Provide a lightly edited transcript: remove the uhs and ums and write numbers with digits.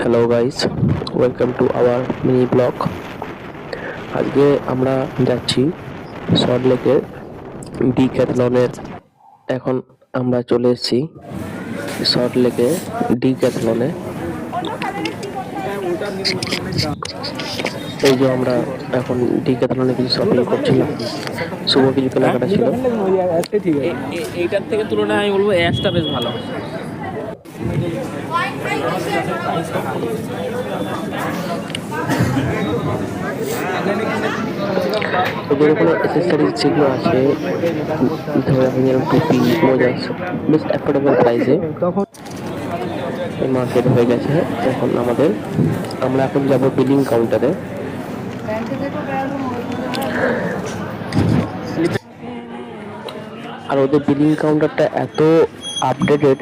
Hello guys, welcome to our mini blog. আজকে আমরা যাচ্ছি সল্ট লেকের ডিক্যাথলনের। এখন আমরা চলে এসেছি সল্ট লেকে ডিক্যাথলনে। এই যে আমরা এখন ডিক্যাথলনে কিছু শপিং করছিলাম। শুভ কিছু কেনাকাটা ছিল। এইটার থেকে তুলনায় আমি বলবো অ্যাশটা বেশ ভালো। ওদের ওখানে অ্যাসেসরিজ যেগুলো আছে, ধরে রাখুন যেরকম টুপি, মোজা, বেশ অ্যাফোর্ডেবল প্রাইসে এই মার্কেট হয়ে গেছে। এখন আমরা এখন যাব বিলিং কাউন্টারে। আর ওদের বিলিং কাউন্টারটা এত আপডেটেড